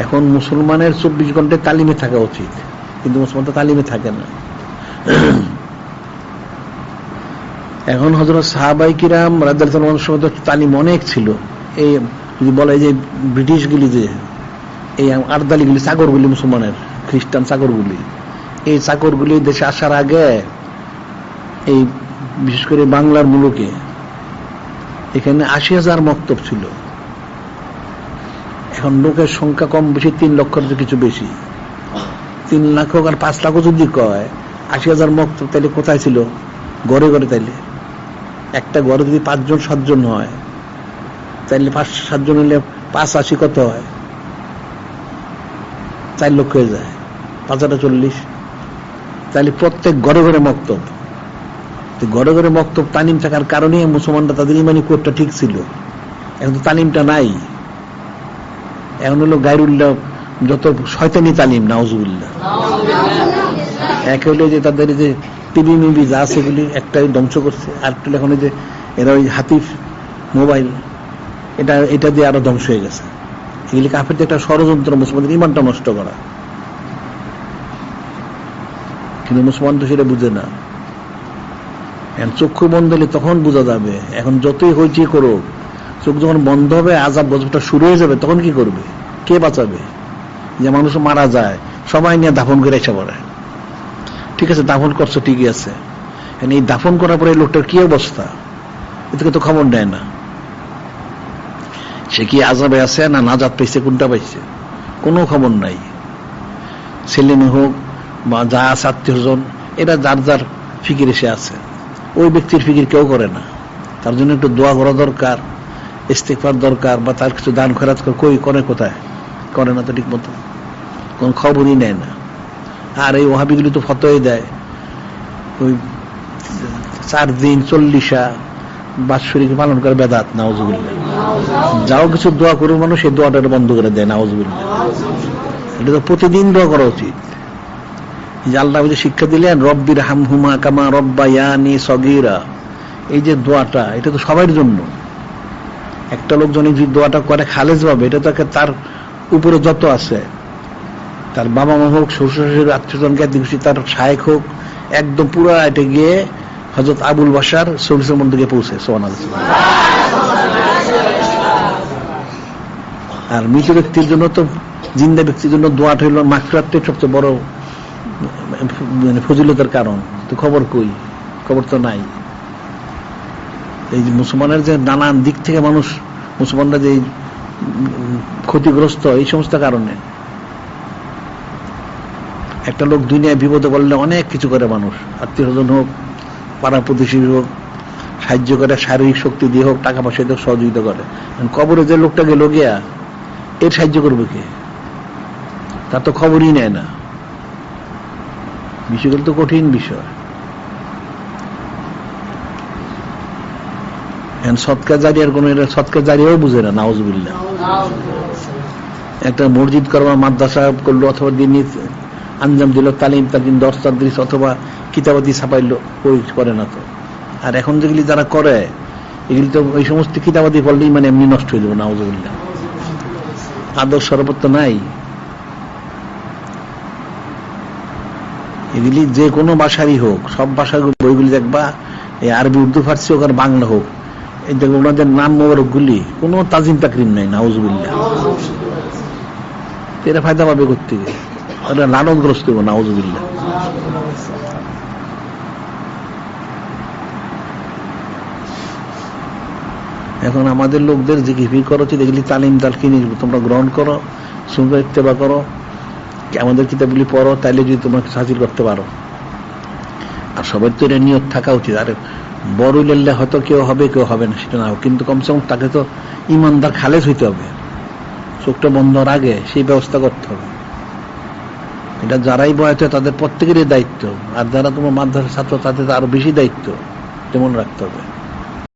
এখন মুসলমানের 24 ঘন্টায় তালিমে থাকা উচিত, কিন্তু মুসলমান তো তালিমে থাকে না। এখন হযরত সাহাবায়ে কিরাম রাদিয়াল্লাহু আনহুর সময় তো তালিম অনেক ছিল। এই যদি বলে যে ব্রিটিশগুলি, যে এই আরদালিগুলি, চাকরগুলি, মুসলমানের খ্রিস্টান চাকরগুলি, এই চাকরগুলি দেশে আসার আগে এই বিশেষ করে বাংলার মুলুকে এখানে 80,000 মক্তব ছিল। এখন লোকের সংখ্যা কম বেশি 3 লক্ষের কিছু বেশি, 3 লাখ হোক আর 5 লাখও যদি কয়, 80,000 মক্তব তাইলে কোথায় ছিল? ঘরে ঘরে। তাইলে একটা ঘরে যদি 5 জন 7 জন হয়, তাইলে 5-7 জন হলে 5-80 কত হয়? 4 লক্ষ হয়ে যায়, 5-40। তাইলে প্রত্যেক ঘরে ঘরে মক্তব। ঘরে ঘরে মক্তব তালিম থাকার কারণে মুসলমানরা তাদের ইমানি কোডটা ঠিক ছিল। এখন তো তালিমটা নাই, এখন হলো গায়রুল্লাহ, যত শয়তানি তালিম, নাউজুবিল্লাহ। এক হলো যে তাদের যে টিভি মিভি যা আছে এগুলি একটাই ধ্বংস করছে, আর এখন যে এরা ওই হাতিফ মোবাইল, এটা দিয়ে আরো ধ্বংস হয়ে গেছে। এগুলি কাফেরদের একটা ষড়যন্ত্র, মুসলমানদের ইমানটা নষ্ট করা। কিন্তু মুসলমান তো সেটা বুঝে না। চক্ষু বন্ধ হলে তখন বোঝা যাবে। এখন যতই হইচই করুক, চোখ যখন বন্ধ হবে, আযাব গজবটা শুরু হয়ে যাবে, তখন কি করবে? কে বাঁচাবে? যে মানুষ মারা যায়, সবাই নিয়ে দাফন করে এসে পড়ে। ঠিক আছে, দাফন করছো, ঠিকই আছে, এই দাফন করার পরে লোকটার কি অবস্থা, এদিকে তো খবর নেয় না। সে কি আযাবে আছে না নাজাত পাইছে, কোনটা পাইছে, কোনো খবর নাই। ছেলে মেয়ে হোক বা যা আছে আত্মীয়জন, এরা যার যার ফিকিরে সে আছে, ওই ব্যক্তির ফিকির কেউ করে না। তার জন্য একটু দোয়া করা দরকার, ইস্তেগফার দরকার, বা তার কিছু দান খয়রাত কই করে, কোথায় করে না তো ঠিক মতো, কোন খবরই নেয় না। আর এই ওয়াহাবিগুলি তো ফতোয়া দেয়, ওই 4 দিন 40 বাৎসরিক পালন করে বেদাত, নাউজুবিল্লাহ। যাও কিছু দোয়া করুন মানুষ, এই দোয়াটা বন্ধ করে দেয়, নাউজুবিল্লাহ। এটা তো প্রতিদিন দোয়া করা উচিত। যে আল্লাহ যে শিক্ষা দিলেন, রব্বির হামহুমা কামা রব্বায়ানি সগীরা, এই যে দোয়াটা, এটা তো সবার জন্য। একটা লোকজন এই যে দোয়াটা করে খালেজ পাবে, এটা তাকে তার উপরে যত আছে, তার বাবা মা হোক, শ্বশুর শাশুড়ি, আত্মীয়জন, জ্ঞাতি খুশি, তার শায়েখ হোক, একদম পুরা এটা গিয়ে হযরত আবুল বাশার সরিষার মধ্যে গিয়ে পৌঁছে। সুবহানাল্লাহ। আর মৃত ব্যক্তির জন্য তো, জিন্দা ব্যক্তির জন্য দোয়াটা হইল মাগফিরাতের সবচেয়ে বড় ফজিলতের কারণ। তো খবর কই? খবর তো নাই। এই যে মুসলমানের যে নানান দিক থেকে মানুষ, মুসলমানরা যে ক্ষতিগ্রস্ত, এই সমস্ত কারণে। একটা লোক দুনিয়ায় বিপদে পড়লে অনেক কিছু করে মানুষ, আত্মীয় স্বজন হোক, পাড়া প্রতিবেশী হোক, সাহায্য করে, শারীরিক শক্তি দিয়ে হোক, টাকা পয়সা দিয়ে সহযোগিতা করে। কবরে যে লোকটা গেল গিয়া, এর সাহায্য করবে কে? তার তো খবরই নেয় না। বিষয়গুলো তো কঠিন বিষয়। সৎকার জারিয়ার কোন, সৎকার জারিয়াও বুঝে না, নাউজুবিল্লাহ। একটা মসজিদ করবা, মাদ্রাসা করলো, অথবা দিনই আঞ্জাম দিল, তালিম তালিম, দর্স তাদরিস, অথবা কিতাবাদি ছাপাইলো, ওই করে না তো। আর এখন যেগুলি যারা করে, এগুলি তো ওই সমস্ত কিতাবাদি পড়লেই মানে এমনি নষ্ট হয়ে যাবে, নাউজুবিল্লাহ। আদর্শ সর্বত্র নাই। এগুলি যে কোনো ভাষারই হোক, সব ভাষার বইগুলি দেখবা, এই আরবি, উর্দু, ফার্সি হোক আর বাংলা হোক, এই দেখবো ওনাদের নাম মোবারক গুলি কোনো তাজিম তাকরিম নাই, নাউজুবিল্লাহ। এরা ফায়দা পাবে কোত্থেকে? ওরা লালনগ্রস্ত হবে, নাউজুবিল্লাহ। এখন আমাদের লোকদের যে ফিকির করা উচিত, এগুলি তালিম তালকিন তোমরা গ্রহণ করো, সুন্নাহ ইত্তেবা করো, আমাদের কিতাবগুলি পড়ো, তাইলে যদি তোমরা হাসিল করতে পারো। আর সবার তো এটা নিয়ত থাকা উচিত। আর বড় লেল্লা হয়তো কেউ হবে, কেউ হবে না, সেটা না হোক, কিন্তু কমসে কম তাকে তো ইমানদার খালেজ হইতে হবে। চোখটা বন্ধ হওয়ার আগে সেই ব্যবস্থা করতে হবে। এটা যারাই বয়াতে তাদের প্রত্যেকেরই দায়িত্ব। আর যারা তোমার মাদ্রাসার ছাত্র, তাদের আরো বেশি দায়িত্ব যেমন রাখতে হবে।